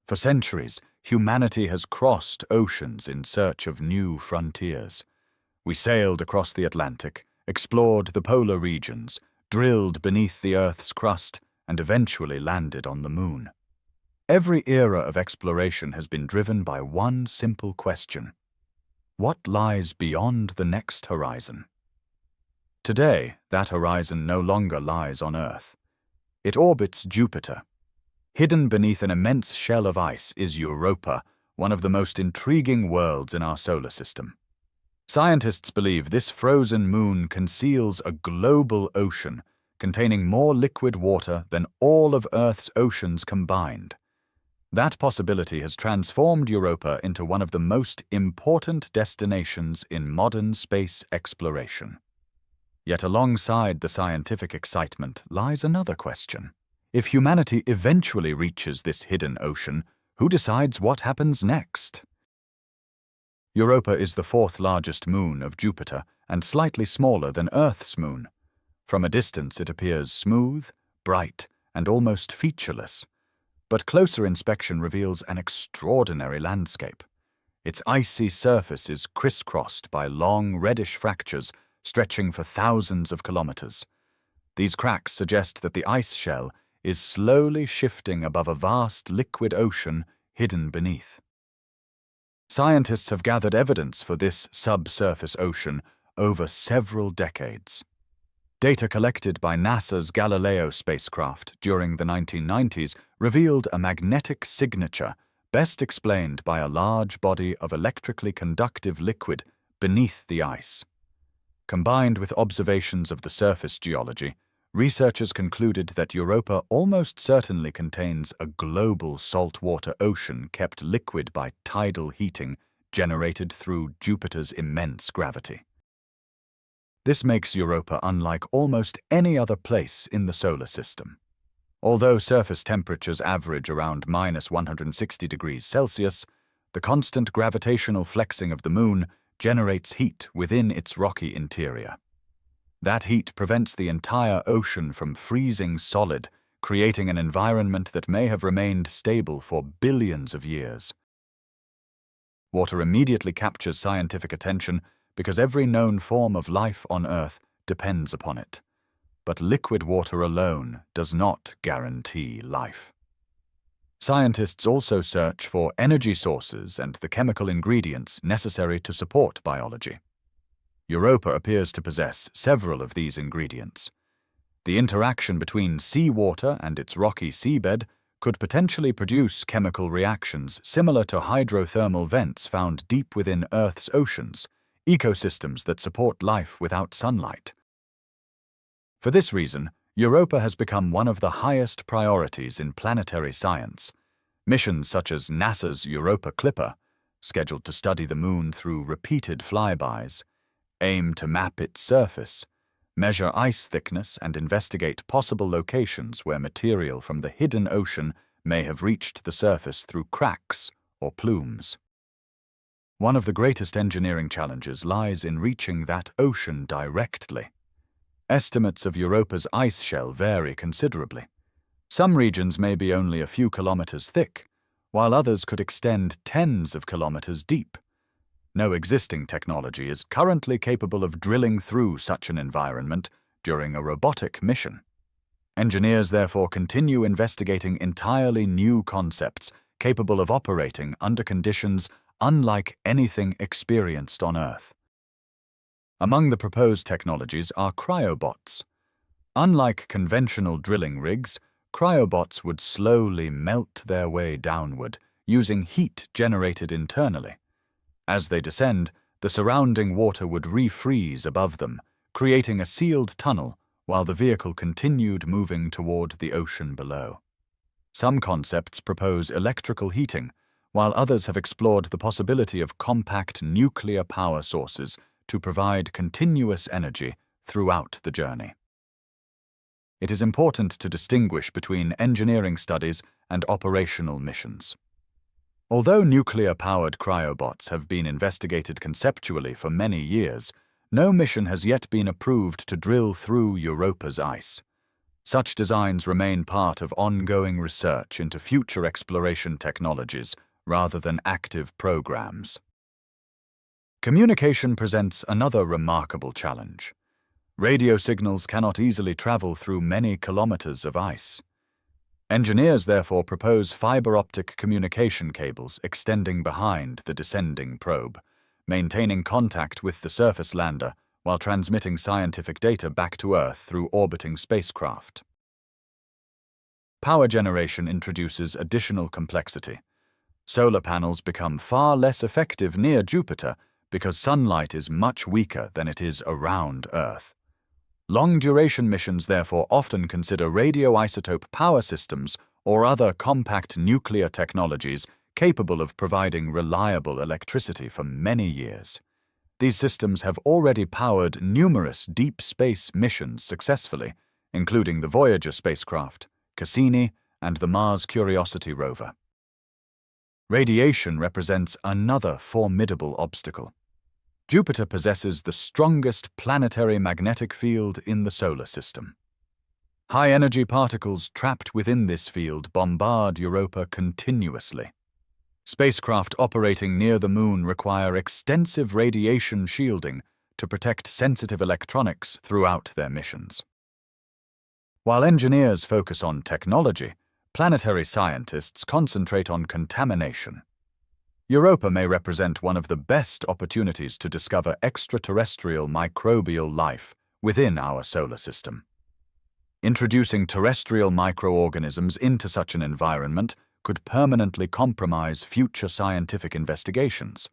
For centuries, humanity has crossed oceans in search of new frontiers. We sailed across the Atlantic, explored the polar regions, drilled beneath the Earth's crust, and eventually landed on the Moon. Every era of exploration has been driven by one simple question: what lies beyond the next horizon? Today, that horizon no longer lies on Earth. It orbits Jupiter. Hidden beneath an immense shell of ice is Europa, one of the most intriguing worlds in our solar system. Scientists believe this frozen moon conceals a global ocean containing more liquid water than all of Earth's oceans combined. That possibility has transformed Europa into one of the most important destinations in modern space exploration. Yet alongside the scientific excitement lies another question. If humanity eventually reaches this hidden ocean, who decides what happens next? Europa is the fourth largest moon of Jupiter and slightly smaller than Earth's moon. From a distance it appears smooth, bright, and almost featureless. But closer inspection reveals an extraordinary landscape. Its icy surface is crisscrossed by long reddish fractures stretching for thousands of kilometers. These cracks suggest that the ice shell is slowly shifting above a vast liquid ocean hidden beneath. Scientists have gathered evidence for this subsurface ocean over several decades. Data collected by NASA's Galileo spacecraft during the 1990s revealed a magnetic signature best explained by a large body of electrically conductive liquid beneath the ice. Combined with observations of the surface geology, researchers concluded that Europa almost certainly contains a global saltwater ocean kept liquid by tidal heating generated through Jupiter's immense gravity. This makes Europa unlike almost any other place in the solar system. Although surface temperatures average around -160 degrees Celsius, the constant gravitational flexing of the Moon generates heat within its rocky interior. That heat prevents the entire ocean from freezing solid, creating an environment that may have remained stable for billions of years. Water immediately captures scientific attention because every known form of life on Earth depends upon it. But liquid water alone does not guarantee life. Scientists also search for energy sources and the chemical ingredients necessary to support biology. Europa appears to possess several of these ingredients. The interaction between seawater and its rocky seabed could potentially produce chemical reactions similar to hydrothermal vents found deep within Earth's oceans, ecosystems that support life without sunlight. For this reason, Europa has become one of the highest priorities in planetary science. Missions such as NASA's Europa Clipper, scheduled to study the Moon through repeated flybys, aim to map its surface, measure ice thickness, and investigate possible locations where material from the hidden ocean may have reached the surface through cracks or plumes. One of the greatest engineering challenges lies in reaching that ocean directly. Estimates of Europa's ice shell vary considerably. Some regions may be only a few kilometers thick, while others could extend tens of kilometers deep. No existing technology is currently capable of drilling through such an environment during a robotic mission. Engineers therefore continue investigating entirely new concepts capable of operating under conditions unlike anything experienced on Earth. Among the proposed technologies are cryobots. Unlike conventional drilling rigs, cryobots would slowly melt their way downward, using heat generated internally. As they descend, the surrounding water would refreeze above them, creating a sealed tunnel while the vehicle continued moving toward the ocean below. Some concepts propose electrical heating, while others have explored the possibility of compact nuclear power sources to provide continuous energy throughout the journey. It is important to distinguish between engineering studies and operational missions. Although nuclear-powered cryobots have been investigated conceptually for many years, no mission has yet been approved to drill through Europa's ice. Such designs remain part of ongoing research into future exploration technologies rather than active programs. Communication presents another remarkable challenge. Radio signals cannot easily travel through many kilometers of ice. Engineers therefore propose fiber optic communication cables extending behind the descending probe, maintaining contact with the surface lander while transmitting scientific data back to Earth through orbiting spacecraft. Power generation introduces additional complexity. Solar panels become far less effective near Jupiter because sunlight is much weaker than it is around Earth. Long-duration missions therefore often consider radioisotope power systems or other compact nuclear technologies capable of providing reliable electricity for many years. These systems have already powered numerous deep space missions successfully, including the Voyager spacecraft, Cassini, and the Mars Curiosity rover. Radiation represents another formidable obstacle. Jupiter possesses the strongest planetary magnetic field in the solar system. High-energy particles trapped within this field bombard Europa continuously. Spacecraft operating near the Moon require extensive radiation shielding to protect sensitive electronics throughout their missions. While engineers focus on technology, planetary scientists concentrate on contamination. Europa may represent one of the best opportunities to discover extraterrestrial microbial life within our solar system. Introducing terrestrial microorganisms into such an environment could permanently compromise future scientific investigations.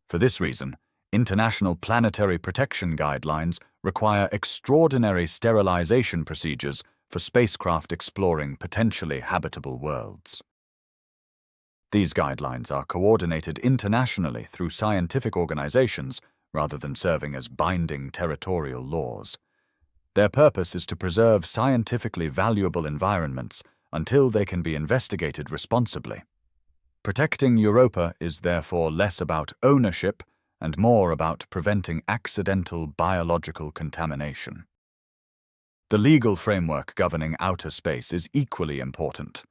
For this reason, international planetary protection guidelines require extraordinary sterilization procedures for spacecraft exploring potentially habitable worlds. These guidelines are coordinated internationally through scientific organizations rather than serving as binding territorial laws. Their purpose is to preserve scientifically valuable environments until they can be investigated responsibly. Protecting Europa is therefore less about ownership and more about preventing accidental biological contamination. The legal framework governing outer space is equally important.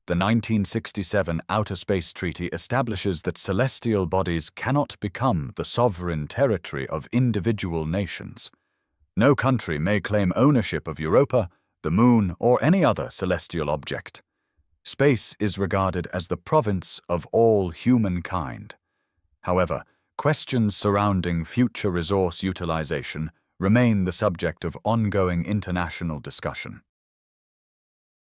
The 1967 Outer Space Treaty establishes that celestial bodies cannot become the sovereign territory of individual nations. No country may claim ownership of Europa, the Moon, or any other celestial object. Space is regarded as the province of all humankind. However, questions surrounding future resource utilization remain the subject of ongoing international discussion.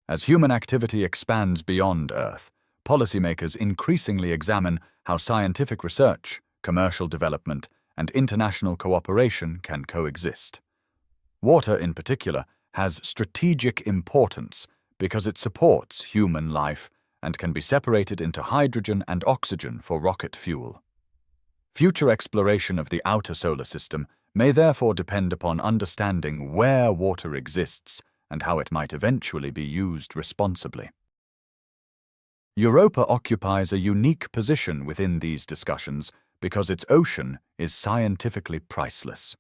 As human activity expands beyond Earth, policymakers increasingly examine how scientific research, commercial development, and international cooperation can coexist. Water, in particular, has strategic importance because it supports human life and can be separated into hydrogen and oxygen for rocket fuel. Future exploration of the outer solar system may therefore depend upon understanding where water exists and how it might eventually be used responsibly. Europa occupies a unique position within these discussions because its ocean is scientifically priceless.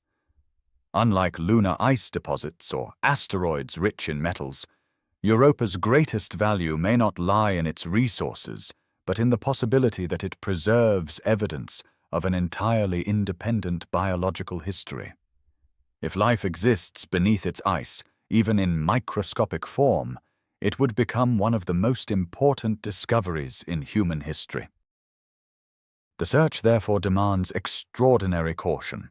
Unlike lunar ice deposits or asteroids rich in metals, Europa's greatest value may not lie in its resources, but in the possibility that it preserves evidence of an entirely independent biological history. If life exists beneath its ice, even in microscopic form, it would become one of the most important discoveries in human history. The search therefore demands extraordinary caution.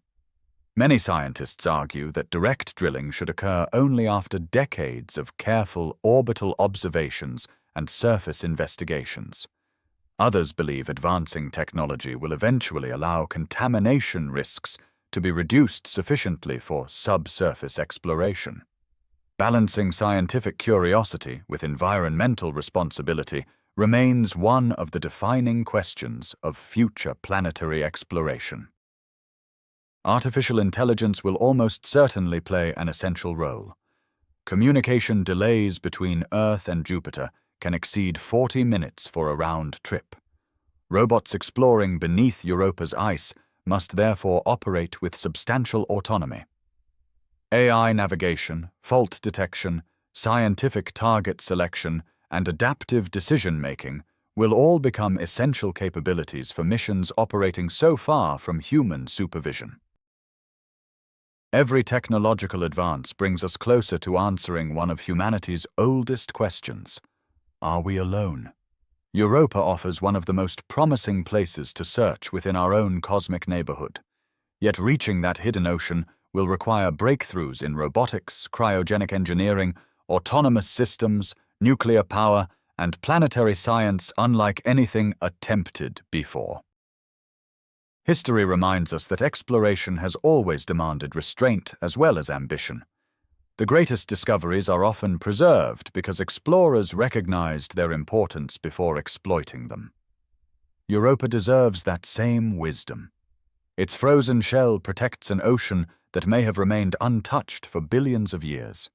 Many scientists argue that direct drilling should occur only after decades of careful orbital observations and surface investigations. Others believe advancing technology will eventually allow contamination risks to be reduced sufficiently for subsurface exploration. Balancing scientific curiosity with environmental responsibility remains one of the defining questions of future planetary exploration. Artificial intelligence will almost certainly play an essential role. Communication delays between Earth and Jupiter can exceed 40 minutes for a round trip. Robots exploring beneath Europa's ice must therefore operate with substantial autonomy. AI navigation, fault detection, scientific target selection, and adaptive decision-making will all become essential capabilities for missions operating so far from human supervision. Every technological advance brings us closer to answering one of humanity's oldest questions. Are we alone? Europa offers one of the most promising places to search within our own cosmic neighborhood. Yet reaching that hidden ocean will require breakthroughs in robotics, cryogenic engineering, autonomous systems, nuclear power, and planetary science unlike anything attempted before. History reminds us that exploration has always demanded restraint as well as ambition. The greatest discoveries are often preserved because explorers recognized their importance before exploiting them. Europa deserves that same wisdom. Its frozen shell protects an ocean that may have remained untouched for billions of years.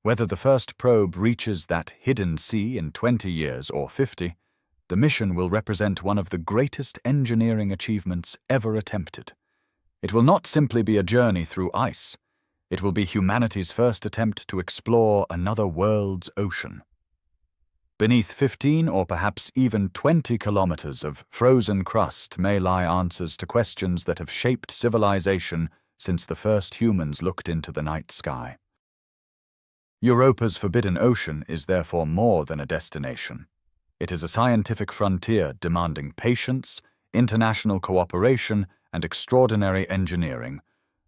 Whether the first probe reaches that hidden sea in 20 years or 50, the mission will represent one of the greatest engineering achievements ever attempted. It will not simply be a journey through ice. It will be humanity's first attempt to explore another world's ocean. Beneath 15 or perhaps even 20 kilometers of frozen crust may lie answers to questions that have shaped civilization since the first humans looked into the night sky. Europa's forbidden ocean is therefore more than a destination. It is a scientific frontier demanding patience, international cooperation, and extraordinary engineering.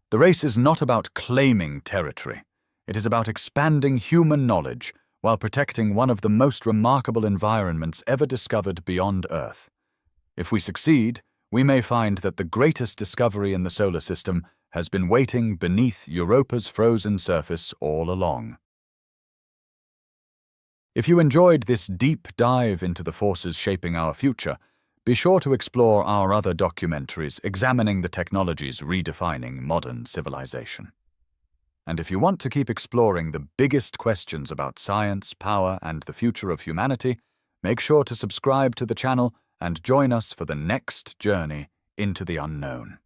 The race is not about claiming territory. It is about expanding human knowledge while protecting one of the most remarkable environments ever discovered beyond Earth. If we succeed, we may find that the greatest discovery in the solar system has been waiting beneath Europa's frozen surface all along. If you enjoyed this deep dive into the forces shaping our future, be sure to explore our other documentaries examining the technologies redefining modern civilization. And if you want to keep exploring the biggest questions about science, power, and the future of humanity, make sure to subscribe to the channel and join us for the next journey into the unknown.